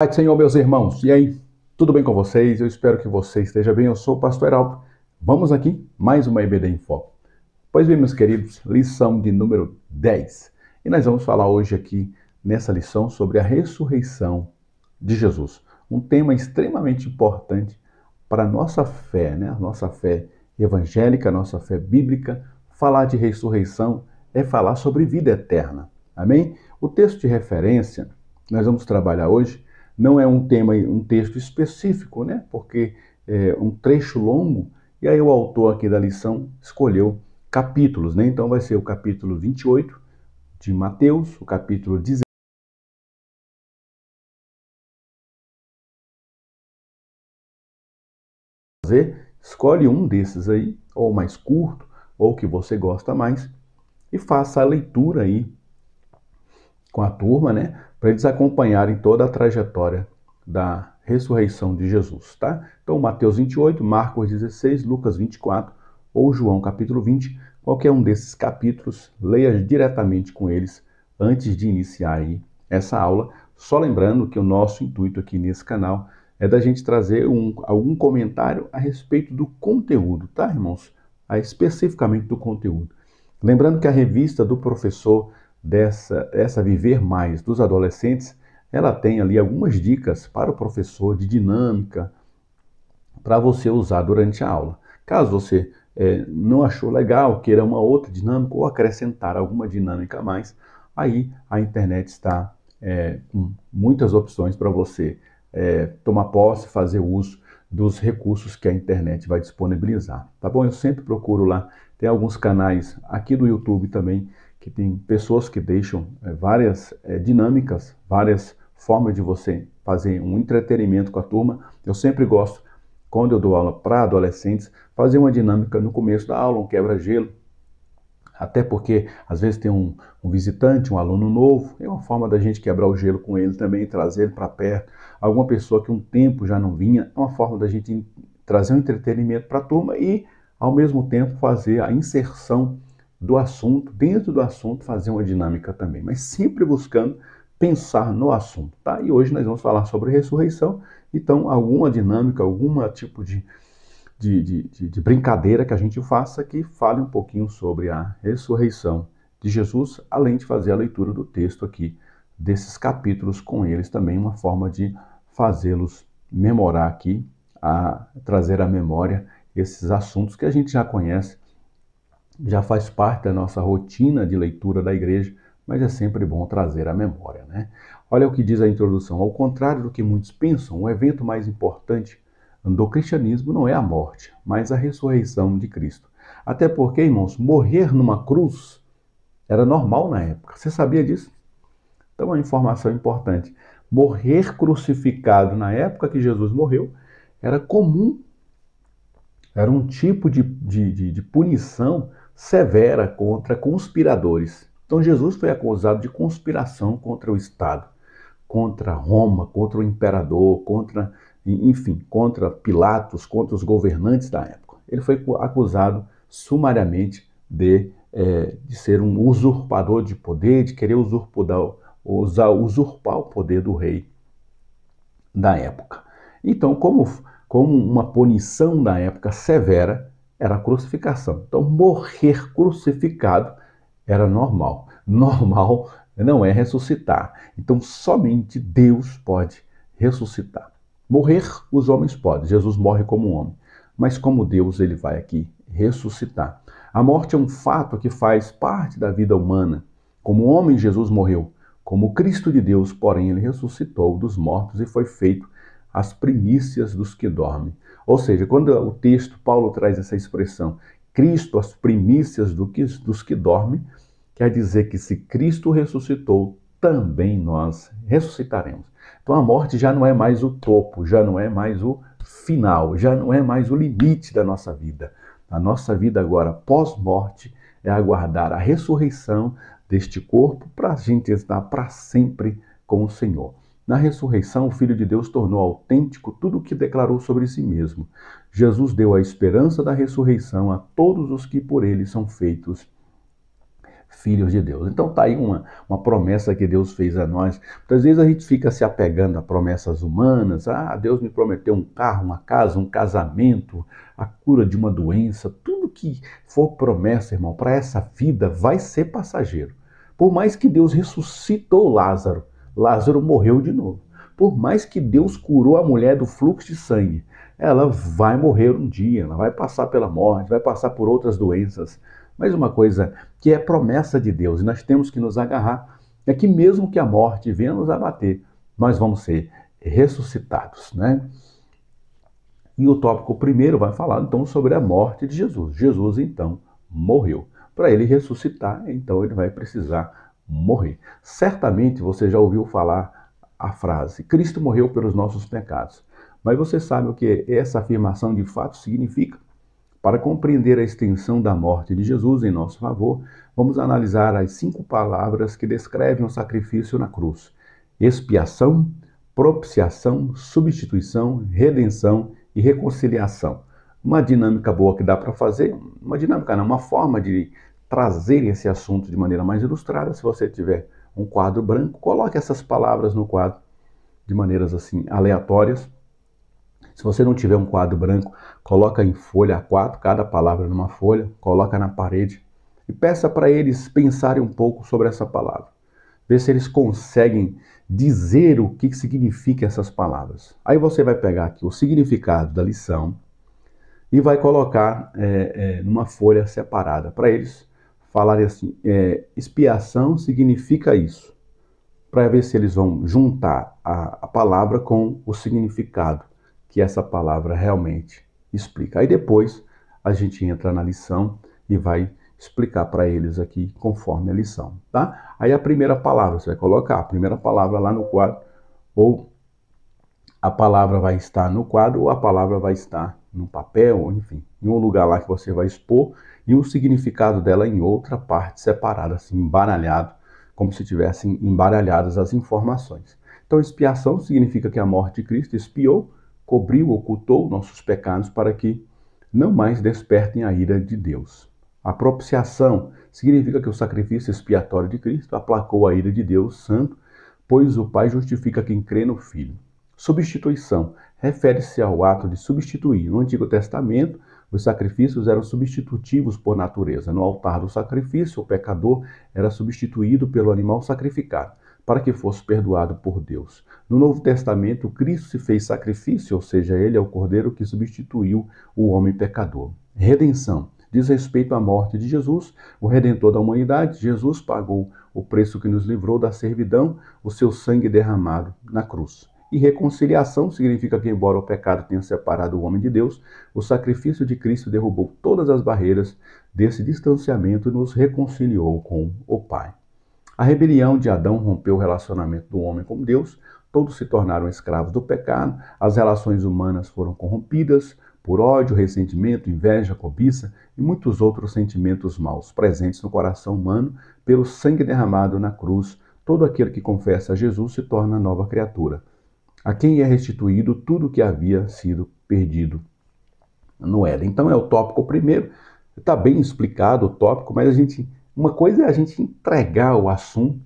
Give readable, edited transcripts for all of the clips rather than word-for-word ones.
Pai do Senhor, meus irmãos, e aí? Tudo bem com vocês? Eu espero que você esteja bem. Eu sou o pastor Heraldo. Vamos aqui, mais uma EBD em Foco. Pois bem, meus queridos, lição de número 10. E nós vamos falar hoje aqui, nessa lição, sobre a ressurreição de Jesus. Um tema extremamente importante para a nossa fé, né? A nossa fé evangélica, a nossa fé bíblica. Falar de ressurreição é falar sobre vida eterna. Amém? O texto de referência que nós vamos trabalhar hoje não é um tema, um texto específico, né? Porque é um trecho longo, e aí o autor aqui da lição escolheu capítulos, né? Então vai ser o capítulo 28 de Mateus, o capítulo 19, escolhe um desses aí, ou mais curto, ou que você gosta mais, e faça a leitura aí com a turma, né? Para eles acompanharem toda a trajetória da ressurreição de Jesus, tá? Então, Mateus 28, Marcos 16, Lucas 24 ou João capítulo 20, qualquer um desses capítulos, leia diretamente com eles antes de iniciar aí essa aula. Só lembrando que o nosso intuito aqui nesse canal é da gente trazer algum comentário a respeito do conteúdo, tá, irmãos? Especificamente do conteúdo. Lembrando que a revista do professor dessa Viver Mais dos adolescentes, ela tem ali algumas dicas para o professor de dinâmica para você usar durante a aula. Caso você não achou legal, queira uma outra dinâmica ou acrescentar alguma dinâmica a mais, aí a internet está com muitas opções para você tomar posse, fazer uso dos recursos que a internet vai disponibilizar. Tá bom? Eu sempre procuro lá. Tem alguns canais aqui do YouTube também que tem pessoas que deixam várias dinâmicas, várias formas de você fazer um entretenimento com a turma. Eu sempre gosto, quando eu dou aula para adolescentes, fazer uma dinâmica no começo da aula, um quebra-gelo, até porque às vezes tem um visitante, um aluno novo, é uma forma da gente quebrar o gelo com ele também, trazer ele para perto. Alguma pessoa que um tempo já não vinha, é uma forma da gente trazer um entretenimento para a turma e, ao mesmo tempo, fazer a inserção do assunto, dentro do assunto, fazer uma dinâmica também, mas sempre buscando pensar no assunto, tá? E hoje nós vamos falar sobre ressurreição, então alguma dinâmica, algum tipo de brincadeira que a gente faça que fale um pouquinho sobre a ressurreição de Jesus, além de fazer a leitura do texto aqui, desses capítulos com eles também, uma forma de fazê-los memorar aqui, a trazer à memória esses assuntos que a gente já conhece, já faz parte da nossa rotina de leitura da igreja, mas é sempre bom trazer à memória, né? Olha o que diz a introdução. Ao contrário do que muitos pensam, o evento mais importante do cristianismo não é a morte, mas a ressurreição de Cristo. Até porque, irmãos, morrer numa cruz era normal na época. Você sabia disso? Então, uma informação importante. Morrer crucificado na época que Jesus morreu era comum, era um tipo de punição severa contra conspiradores. Então, Jesus foi acusado de conspiração contra o Estado, contra Roma, contra o imperador, enfim, contra Pilatos, contra os governantes da época. Ele foi acusado sumariamente de ser um usurpador de poder, de querer usurpar o poder do rei da época. Então, como uma punição da época severa, era a crucificação. Então, morrer crucificado era normal. Normal não é ressuscitar. Então, somente Deus pode ressuscitar. Morrer, os homens podem. Jesus morre como um homem. Mas como Deus, ele vai aqui ressuscitar. A morte é um fato que faz parte da vida humana. Como homem, Jesus morreu. Como Cristo de Deus, porém, ele ressuscitou dos mortos e foi feito as primícias dos que dormem. Ou seja, quando o texto, Paulo traz essa expressão, Cristo, as primícias dos que dormem, quer dizer que se Cristo ressuscitou, também nós ressuscitaremos. Então a morte já não é mais o topo, já não é mais o final, já não é mais o limite da nossa vida. A nossa vida agora, pós-morte, é aguardar a ressurreição deste corpo para a gente estar para sempre com o Senhor. Na ressurreição, o Filho de Deus tornou autêntico tudo o que declarou sobre si mesmo. Jesus deu a esperança da ressurreição a todos os que por ele são feitos filhos de Deus. Então tá aí uma promessa que Deus fez a nós. Muitas vezes a gente fica se apegando a promessas humanas. Ah, Deus me prometeu um carro, uma casa, um casamento, a cura de uma doença. Tudo que for promessa, irmão, para essa vida vai ser passageiro. Por mais que Deus ressuscitou Lázaro, Lázaro morreu de novo. Por mais que Deus curou a mulher do fluxo de sangue, ela vai morrer um dia, ela vai passar pela morte, vai passar por outras doenças. Mas uma coisa que é promessa de Deus, e nós temos que nos agarrar, é que mesmo que a morte venha nos abater, nós vamos ser ressuscitados, né? E o tópico primeiro vai falar então sobre a morte de Jesus. Jesus então morreu. Para ele ressuscitar, então ele vai precisar morrer. Certamente você já ouviu falar a frase: Cristo morreu pelos nossos pecados. Mas você sabe o que essa afirmação de fato significa? Para compreender a extensão da morte de Jesus em nosso favor, vamos analisar as 5 palavras que descrevem o sacrifício na cruz: expiação, propiciação, substituição, redenção e reconciliação. Uma dinâmica boa que dá para fazer, uma dinâmica não, uma forma de trazer esse assunto de maneira mais ilustrada. Se você tiver um quadro branco, coloque essas palavras no quadro de maneiras assim aleatórias. Se você não tiver um quadro branco, coloca em folha A4, cada palavra numa folha, coloca na parede e peça para eles pensarem um pouco sobre essa palavra. Vê se eles conseguem dizer o que significa essas palavras. Aí você vai pegar aqui o significado da lição e vai colocar numa folha separada para eles falarem assim: expiação significa isso, para ver se eles vão juntar a palavra com o significado que essa palavra realmente explica. Aí depois a gente entra na lição e vai explicar para eles aqui conforme a lição, tá? Aí a primeira palavra, você vai colocar a primeira palavra lá no quadro, ou a palavra vai estar no quadro, ou a palavra vai estar no papel, ou enfim, em um lugar lá que você vai expor, e o significado dela em outra parte separada, assim, embaralhado, como se tivessem embaralhadas as informações. Então, expiação significa que a morte de Cristo expiou, cobriu, ocultou nossos pecados para que não mais despertem a ira de Deus. A propiciação significa que o sacrifício expiatório de Cristo aplacou a ira de Deus Santo, pois o Pai justifica quem crê no Filho. Substituição refere-se ao ato de substituir. No Antigo Testamento, os sacrifícios eram substitutivos por natureza. No altar do sacrifício, o pecador era substituído pelo animal sacrificado, para que fosse perdoado por Deus. No Novo Testamento, Cristo se fez sacrifício, ou seja, ele é o Cordeiro que substituiu o homem pecador. Redenção diz respeito à morte de Jesus, o Redentor da humanidade. Jesus pagou o preço que nos livrou da servidão, o seu sangue derramado na cruz. E reconciliação significa que, embora o pecado tenha separado o homem de Deus, o sacrifício de Cristo derrubou todas as barreiras desse distanciamento e nos reconciliou com o Pai. A rebelião de Adão rompeu o relacionamento do homem com Deus, todos se tornaram escravos do pecado, as relações humanas foram corrompidas por ódio, ressentimento, inveja, cobiça e muitos outros sentimentos maus presentes no coração humano pelo sangue derramado na cruz. Todo aquele que confessa a Jesus se torna nova criatura, a quem é restituído tudo o que havia sido perdido no Éden. Então é o tópico primeiro, está bem explicado o tópico, mas uma coisa é a gente entregar o assunto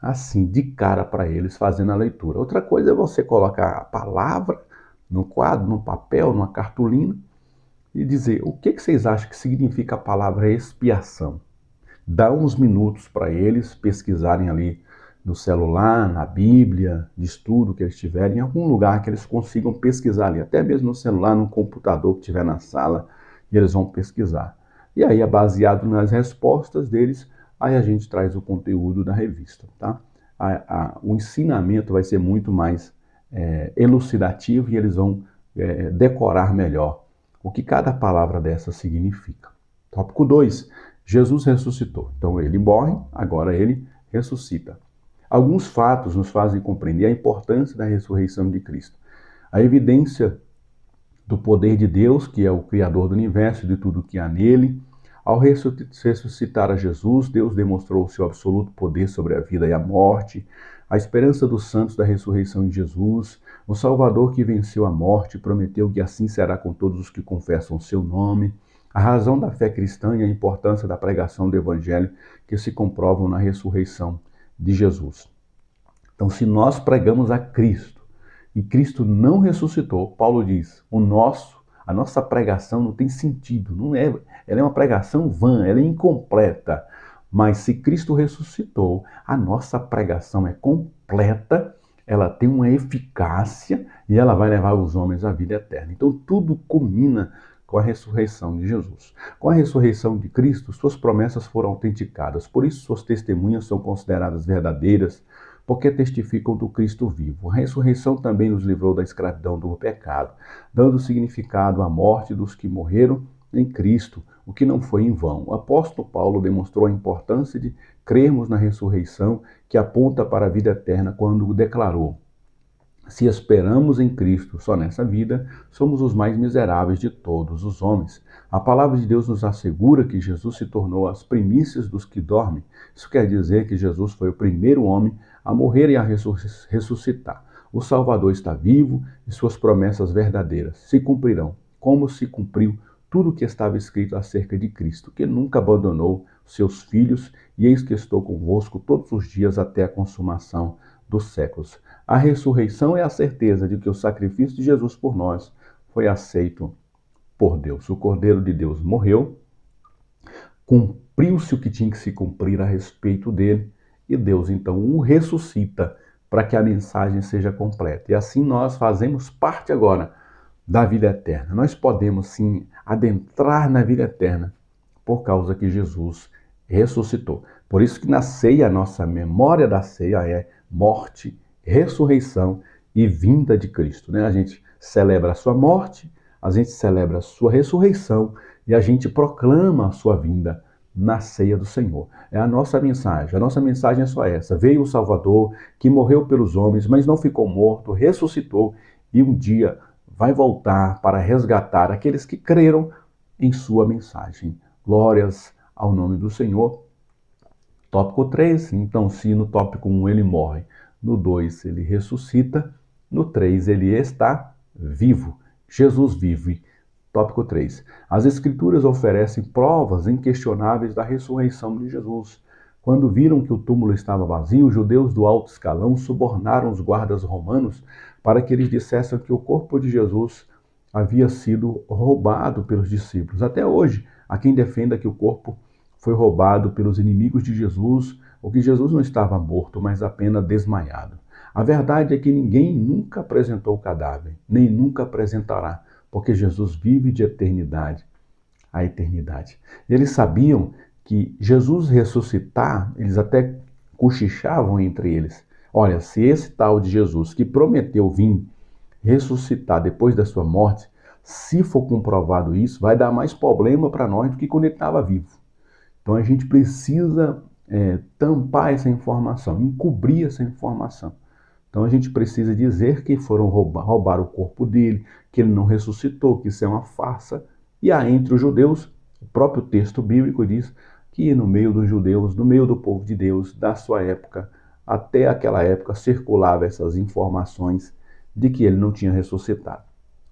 assim, de cara para eles, fazendo a leitura. Outra coisa é você colocar a palavra no quadro, no papel, numa cartolina e dizer o que vocês acham que significa a palavra expiação. Dá uns minutos para eles pesquisarem ali no celular, na Bíblia, de estudo que eles tiverem, em algum lugar que eles consigam pesquisar ali, até mesmo no celular, no computador que tiver na sala, e eles vão pesquisar. E aí, baseado nas respostas deles, aí a gente traz o conteúdo da revista, tá? O ensinamento vai ser muito mais elucidativo e eles vão decorar melhor o que cada palavra dessa significa. Tópico 2. Jesus ressuscitou. Então ele morre, agora ele ressuscita. Alguns fatos nos fazem compreender a importância da ressurreição de Cristo. A evidência do poder de Deus, que é o Criador do universo e de tudo que há nele. Ao ressuscitar a Jesus, Deus demonstrou o seu absoluto poder sobre a vida e a morte, a esperança dos santos da ressurreição de Jesus, o Salvador que venceu a morte, prometeu que assim será com todos os que confessam o seu nome, A razão da fé cristã e a importância da pregação do Evangelho que se comprovam na ressurreição de Jesus. Então, se nós pregamos a Cristo e Cristo não ressuscitou, Paulo diz, a nossa pregação não tem sentido, ela é uma pregação vã, ela é incompleta. Mas se Cristo ressuscitou, a nossa pregação é completa, ela tem uma eficácia e ela vai levar os homens à vida eterna. Então tudo culmina com a ressurreição de Jesus. Com a ressurreição de Cristo, suas promessas foram autenticadas. Por isso suas testemunhas são consideradas verdadeiras, porque testificam do Cristo vivo. A ressurreição também nos livrou da escravidão do pecado, dando significado à morte dos que morreram em Cristo, o que não foi em vão. O apóstolo Paulo demonstrou a importância de crermos na ressurreição, que aponta para a vida eterna, quando declarou: se esperamos em Cristo só nessa vida, somos os mais miseráveis de todos os homens. A palavra de Deus nos assegura que Jesus se tornou as primícias dos que dormem. Isso quer dizer que Jesus foi o primeiro homem a morrer e a ressuscitar. O Salvador está vivo e suas promessas verdadeiras se cumprirão, como se cumpriu tudo o que estava escrito acerca de Cristo, que nunca abandonou seus filhos, e eis que estou convosco todos os dias até a consumação dos séculos. A ressurreição é a certeza de que o sacrifício de Jesus por nós foi aceito por Deus. O Cordeiro de Deus morreu, cumpriu-se o que tinha que se cumprir a respeito dele, e Deus então o ressuscita para que a mensagem seja completa. E assim nós fazemos parte agora da vida eterna. Nós podemos sim adentrar na vida eterna por causa que Jesus ressuscitou. Por isso que na ceia, a nossa memória da ceia é morte, ressurreição e vinda de Cristo, né? A gente celebra a sua morte, a gente celebra a sua ressurreição e a gente proclama a sua vinda na ceia do Senhor. É a nossa mensagem. A nossa mensagem é só essa. Veio o Salvador, que morreu pelos homens, mas não ficou morto, ressuscitou e um dia vai voltar para resgatar aqueles que creram em sua mensagem. Glórias ao nome do Senhor. Tópico 3, então se no tópico 1 ele morre, no 2 ele ressuscita, no 3 ele está vivo. Jesus vive. Tópico 3. As Escrituras oferecem provas inquestionáveis da ressurreição de Jesus. Quando viram que o túmulo estava vazio, os judeus do alto escalão subornaram os guardas romanos para que eles dissessem que o corpo de Jesus havia sido roubado pelos discípulos. Até hoje, há quem defenda que o corpo foi roubado pelos inimigos de Jesus, ou que Jesus não estava morto, mas apenas desmaiado. A verdade é que ninguém nunca apresentou o cadáver, nem nunca apresentará, porque Jesus vive de eternidade a eternidade. Eles sabiam que Jesus ressuscitar, eles até cochichavam entre eles. Olha, se esse tal de Jesus que prometeu vir ressuscitar depois da sua morte, se for comprovado isso, vai dar mais problema para nós do que quando ele estava vivo. Então a gente precisa tampar essa informação, encobrir essa informação. Então a gente precisa dizer que foram roubar o corpo dele, que ele não ressuscitou, que isso é uma farsa. E há entre os judeus, o próprio texto bíblico diz que no meio dos judeus, no meio do povo de Deus, da sua época, até aquela época circulava essas informações de que ele não tinha ressuscitado.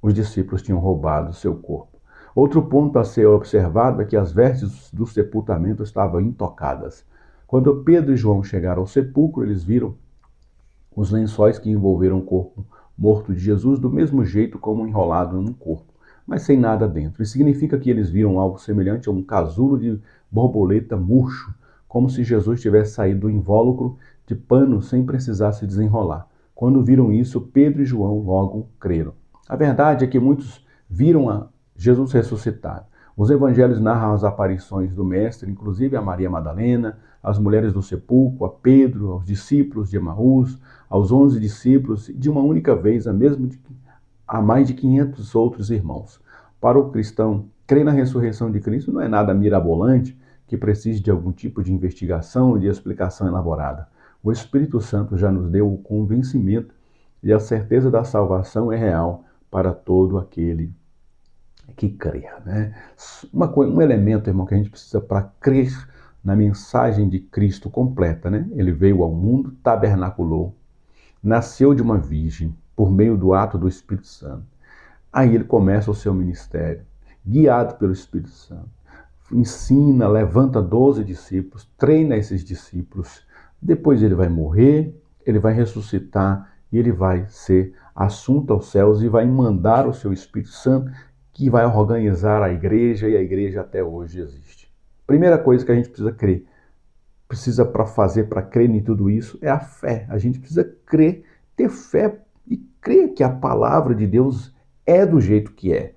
Os discípulos tinham roubado seu corpo. Outro ponto a ser observado é que as vestes do sepultamento estavam intocadas. Quando Pedro e João chegaram ao sepulcro, eles viram os lençóis que envolveram o corpo morto de Jesus do mesmo jeito como enrolado num corpo, mas sem nada dentro. Isso significa que eles viram algo semelhante a um casulo de borboleta murcho, como se Jesus tivesse saído do invólucro de pano sem precisar se desenrolar. Quando viram isso, Pedro e João logo creram. A verdade é que muitos viram Jesus ressuscitado. Os evangelhos narram as aparições do Mestre, inclusive a Maria Madalena, as mulheres do sepulcro, a Pedro, aos discípulos de Emaús, aos 11 discípulos, de uma única vez, a mais de 500 outros irmãos. Para o cristão, crer na ressurreição de Cristo não é nada mirabolante que precise de algum tipo de investigação ou de explicação elaborada. O Espírito Santo já nos deu o convencimento e a certeza da salvação é real para todo aquele que crer, né? Um elemento, irmão, que a gente precisa para crer na mensagem de Cristo completa, né? Ele veio ao mundo, tabernaculou, nasceu de uma virgem por meio do ato do Espírito Santo. Aí ele começa o seu ministério. guiado pelo Espírito Santo. Ensina, levanta 12 discípulos, treina esses discípulos. Depois ele vai morrer, ele vai ressuscitar e ele vai ser assunto aos céus e vai mandar o seu Espírito Santo, que vai organizar a igreja, e a igreja até hoje existe. Primeira coisa que a gente precisa crer, precisa para fazer, para crer em tudo isso, é a fé. A gente precisa crer, ter fé e crer que a palavra de Deus é do jeito que é.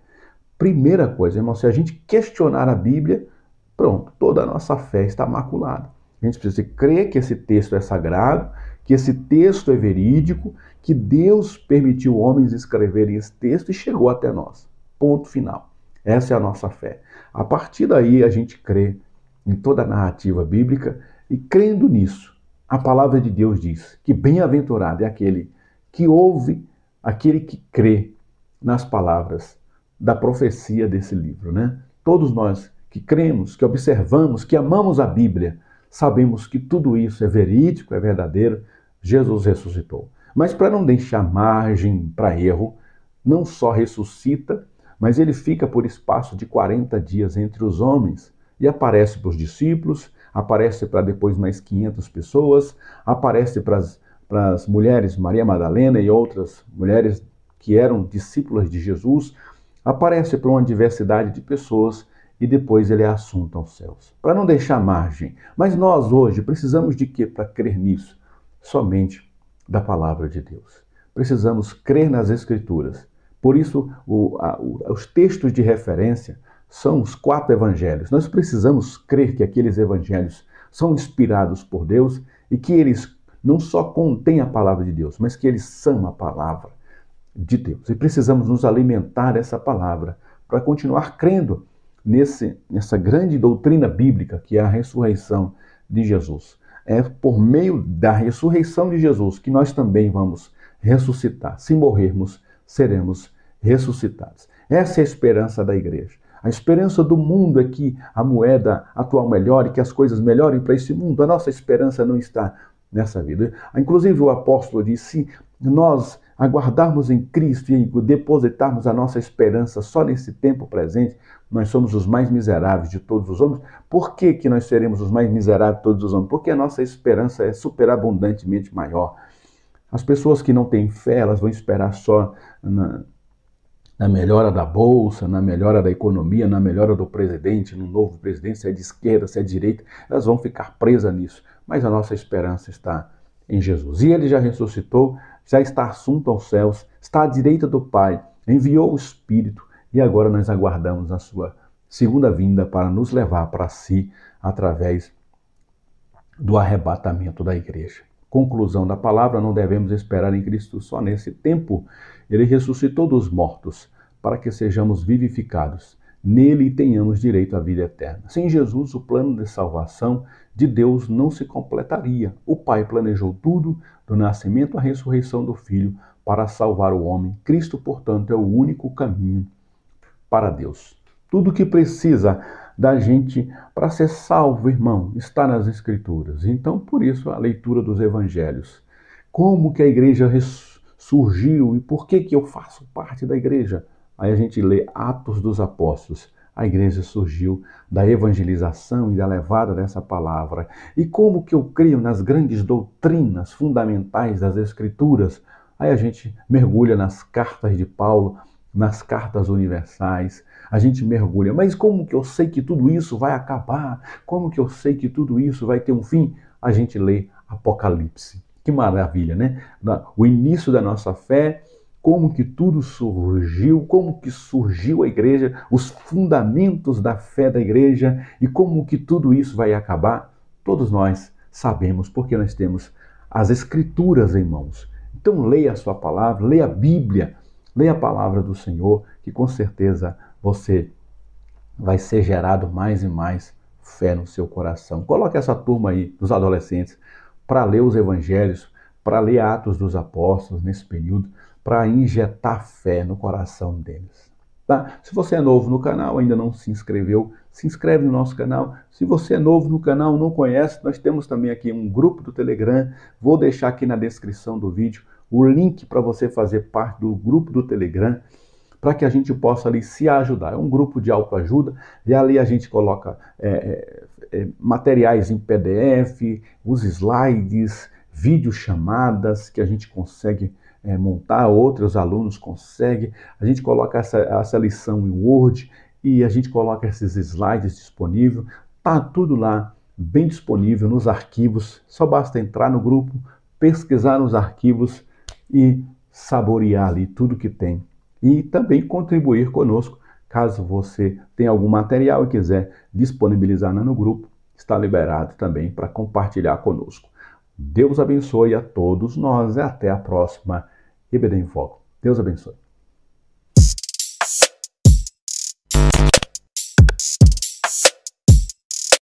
Primeira coisa, irmão, se a gente questionar a Bíblia, pronto, toda a nossa fé está maculada. A gente precisa crer que esse texto é sagrado, que esse texto é verídico, que Deus permitiu homens escreverem esse texto e chegou até nós. Ponto final. Essa é a nossa fé. A partir daí a gente crê em toda a narrativa bíblica e crendo nisso, a palavra de Deus diz que bem-aventurado é aquele que ouve, aquele que crê nas palavras da profecia desse livro, né? Todos nós que cremos, que observamos, que amamos a Bíblia, sabemos que tudo isso é verídico, é verdadeiro. Jesus ressuscitou. Mas para não deixar margem para erro, não só ressuscita, mas ele fica por espaço de 40 dias entre os homens e aparece para os discípulos, aparece para depois mais 500 pessoas, aparece para as mulheres, Maria Madalena e outras mulheres que eram discípulas de Jesus, aparece para uma diversidade de pessoas e depois ele é assunto aos céus. Para não deixar margem. Mas nós hoje precisamos de quê para crer nisso? Somente da palavra de Deus. Precisamos crer nas Escrituras. Por isso, os textos de referência são os 4 evangelhos. Nós precisamos crer que aqueles evangelhos são inspirados por Deus e que eles não só contêm a palavra de Deus, mas que eles são a palavra de Deus. E precisamos nos alimentar dessa palavra para continuar crendo nessa grande doutrina bíblica que é a ressurreição de Jesus. É por meio da ressurreição de Jesus que nós também vamos ressuscitar. Se morrermos, seremos ressuscitados. Essa é a esperança da igreja. A esperança do mundo é que a moeda atual melhore, que as coisas melhorem para esse mundo. A nossa esperança não está nessa vida. Inclusive o apóstolo disse, se nós aguardarmos em Cristo e depositarmos a nossa esperança só nesse tempo presente, nós somos os mais miseráveis de todos os homens. Por que nós seremos os mais miseráveis de todos os homens? Porque a nossa esperança é superabundantemente maior. As pessoas que não têm fé, elas vão esperar só na melhora da bolsa, na melhora da economia, na melhora do presidente, no novo presidente, se é de esquerda, se é de direita, elas vão ficar presas nisso. Mas a nossa esperança está em Jesus. E ele já ressuscitou, já está assunto aos céus, está à direita do Pai, enviou o Espírito e agora nós aguardamos a sua segunda vinda para nos levar para si através do arrebatamento da igreja. Conclusão da palavra, não devemos esperar em Cristo só nesse tempo. Ele ressuscitou dos mortos para que sejamos vivificados. Nele tenhamos direito à vida eterna. Sem Jesus, o plano de salvação de Deus não se completaria. O Pai planejou tudo, do nascimento à ressurreição do Filho, para salvar o homem. Cristo, portanto, é o único caminho para Deus. Tudo que precisa da gente para ser salvo, irmão, está nas Escrituras. Então, por isso, a leitura dos Evangelhos. Como que a igreja surgiu e por que eu faço parte da igreja? Aí a gente lê Atos dos Apóstolos. A igreja surgiu da evangelização e da levada dessa palavra. E como que eu creio nas grandes doutrinas fundamentais das Escrituras? Aí a gente mergulha nas cartas de Paulo, nas cartas universais, a gente mergulha. Mas como que eu sei que tudo isso vai acabar? Como que eu sei que tudo isso vai ter um fim? A gente lê Apocalipse. Que maravilha, né? O início da nossa fé, como que tudo surgiu, como que surgiu a igreja, os fundamentos da fé da igreja e como que tudo isso vai acabar. Todos nós sabemos, porque nós temos as Escrituras em mãos. Então leia a sua palavra, leia a Bíblia, leia a palavra do Senhor, que com certeza você vai ser gerado mais e mais fé no seu coração. Coloque essa turma aí, dos adolescentes, para ler os evangelhos, para ler Atos dos Apóstolos nesse período, para injetar fé no coração deles. Tá? Se você é novo no canal, ainda não se inscreveu, se inscreve no nosso canal. Se você é novo no canal, não conhece, nós temos também aqui um grupo do Telegram. Vou deixar aqui na descrição do vídeo o link para você fazer parte do grupo do Telegram, para que a gente possa ali se ajudar. É um grupo de autoajuda e ali a gente coloca materiais em PDF, os slides, videochamadas que a gente consegue montar, outros alunos conseguem. A gente coloca essa lição em Word e a gente coloca esses slides disponíveis. Tá tudo lá, bem disponível nos arquivos. Só basta entrar no grupo, pesquisar nos arquivos e saborear ali tudo que tem. E também contribuir conosco. Caso você tenha algum material e quiser disponibilizar no grupo, está liberado também para compartilhar conosco. Deus abençoe a todos nós e até a próxima EBD em Foco. Deus abençoe.